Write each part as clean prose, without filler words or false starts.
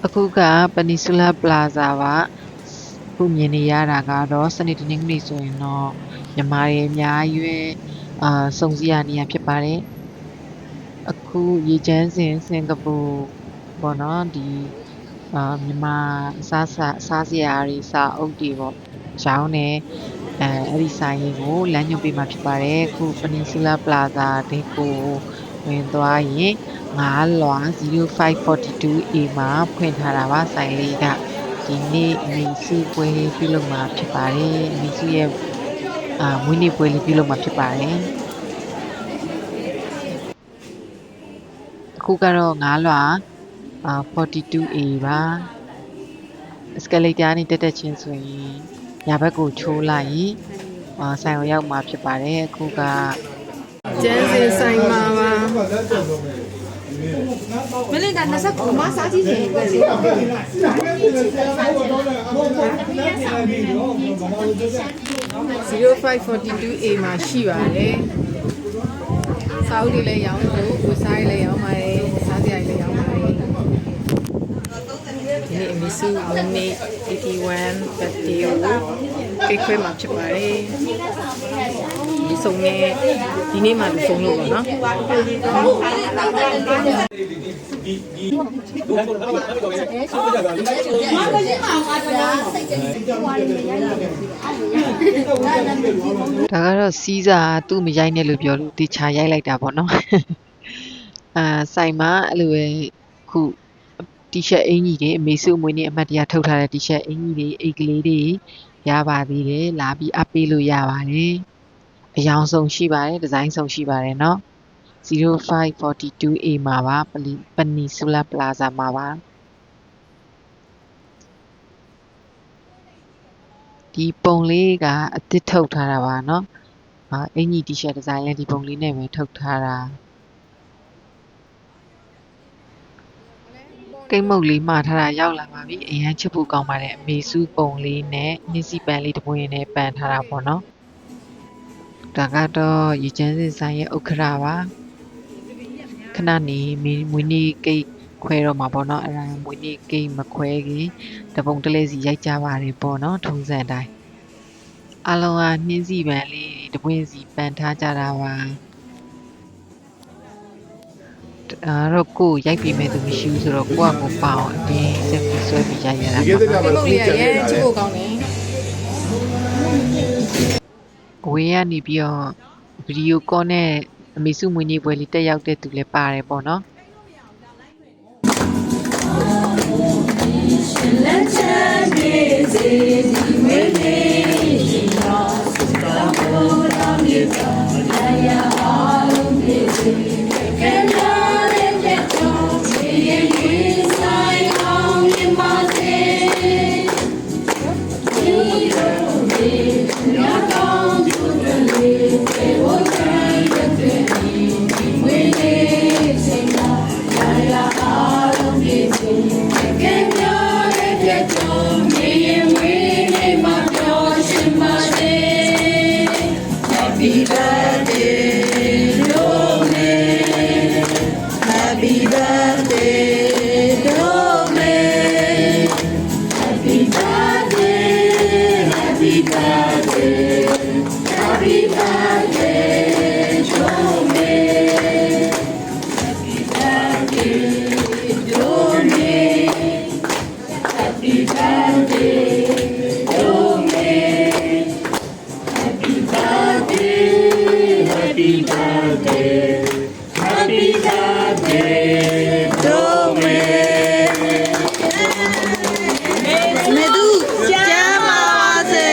အခုက Peninsula Plaza ပါခုမြင်နေရတာကတော့စနေတနင်္ဂနွေဆိုရင်တော့မြန်မာတွေအများကြီးပဲစုံစည်းရနေရဖြစ်ပါတယ်အခုရေချမ်းစင်စင်ကာပူပေါ့နော်ဒီမြန်မာစားစရာတွေစာအုပ်တွေပေါ့ရောင်းနေအဲ့ဒီဆိုင်ကိုလမ်းညွှန်ပေးမှာဖြစ်ပါတယ်ခု Peninsula Plaza ဒီကိုဝင်သွားရင်9လွာ 0542A မှာဖွင့်ထားတာပါဆိုင်လေးကဒီနေ့အမေစုပွဲပြုလုပ်မှာဖြစ်ပါတယ်အမေစုရဲ့မွေးနေ့ပွဲလေးပြုလုပ်မှာဖြစ်ပါတယ်အခုကတော့9လွာ42A ပါအစကလေးကြားနေတက်ချင်းဆိုရင်ညာဘက်ကိုချိုးလိုက်ရင်ဆိုင်ကိုရောက်မှာဖြစ်ပါတယ်အခုကကျန်းစင်ဆိုင်မှာပါမလေးက29မစားကြည့်ရင်ပဲလေ0542A မှာရှိပါတယ်စာအုပ်တွေလည်းရောင်းလို့ဝက်ဆိုင်လည်းရောင်းပါတယ်စားစရာတွေလည်းရောင်းပါတယ်ဒီနေ့အမီစုမွေးနေ့81 birthday ကိုခွဲမှာဖြစ်ပါတယ်ဒီစုံနဲ့ဒီနေ့မှဒီစုံလို့ပေါ့နော်ဒါကတော့စီးစာသူ့မရိုက်နဲ့လို့ပြောလို့တေချာရိုက်လိုက်တာပေါ့နော်ဆိုင်မှာအဲ့လိုပဲခုတီရှပ်အင်ကြီးတွေအမေစုမွေးနေ့အမှတ်တရထုတ်ထားတဲ့တီရှပ်အင်ကြီးတွေအိတ်ကလေးတွေရပါသေးတယ်လာပြီးအပ်ပေးလို့ရပါတယ်အယောင်ဆုံးရှိပါတယ်ဒီဇိုင်းဆုံးရှိပါတယ်เนาะ0542A မှာပါ Peninsula Plaza မှာပါဒီပုံလေးကအသစ်ထုတ်ထားတာပါเนาะအင်ကြီးတီရှပ်ဒီဇိုင်းလည်းဒီပုံလေးနဲ့ပဲထုတ်ထားတာကိတ်မုတ်လေးမှာထားတာရောက်လာပါပြီအရန်ချစ်ဖို့ကောင်းပါတယ်အမေစုပုံလေးနဲ့နှင်းစီပန်လေးတစ်ပွင့်နဲ့ပန်ထားတာပေါ့နော်ဒါကတော့ရေချမ်းစင်ဆိုင်ရဲ့ဥက္ခရာပါခဏနေမွေးနေ့ကိတ်ခွဲတော့မှာပေါ့နော်အဲ့ဒါမွေးနေ့ကိတ်မခွဲခင်တပုံတလဲစီရိုက်ကြပါတယ်ပေါ့နော်ထုံးစံတိုင်းအလုံးကနှင်းစီပန်လေးတစ်ပွင့်စီပန်ထားကြတာပါတော့ကိုရိုက်ပြီးမဲ့သူမရှိဘူးဆိုတော့ကိုကကိုပေါအောင်အတင်းစက်ပြီးဆွဲပြီးရိုက်ရတာပေါ့ဒီလိုလေးရဲချစ်ဖို့ကောင်းတယ်အဝေးကနေပြီးတော့ဗီဒီယိုကောနဲ့အမေစုမွေးနေ့ပွဲလေးတက်ရောက်တဲ့သူလည်းပါတယ်ပေါ့နော်လက်ချက်ကြီးစီဒီမင်းလေးရှင်တော်စကားပေါ်လာမြေတာရအားလုံးပြည့်စုံကဲလာတဲ့ချက်တော်ဒီရင်ဆိုင်အောင်မြမစေဒီလိုဒီရကောင်းသူတွေပေဝတ်တဲ့တဲ့ဒီဝေးလေးစိတ်လာရအားလုံးပြည့်စုံကဲလာတဲ့ချက်တော်ဒီရင်ဝေးလေးမှာပြောရှင်ပါစေ Happy birthday Happy birthday to me. Happy birthday, happy birthday, happy birthday to me. Happy birthday to me. Happy birthday to me. Happy birthday, happy birthday. Happy birthday to me မေသူကျမ်းပါပါစေ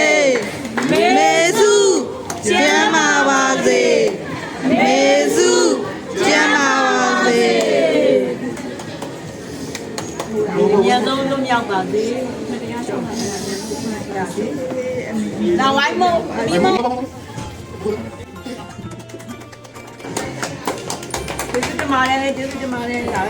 မေစုကျမ်းပါပါစေမေစုကျမ်းပါပါစေညလုံးလုံးရောက်ပါစေနောက်ဝိုင်းမို့ဒီမို့ကျေးဇူးတင်ပါတယ်လာ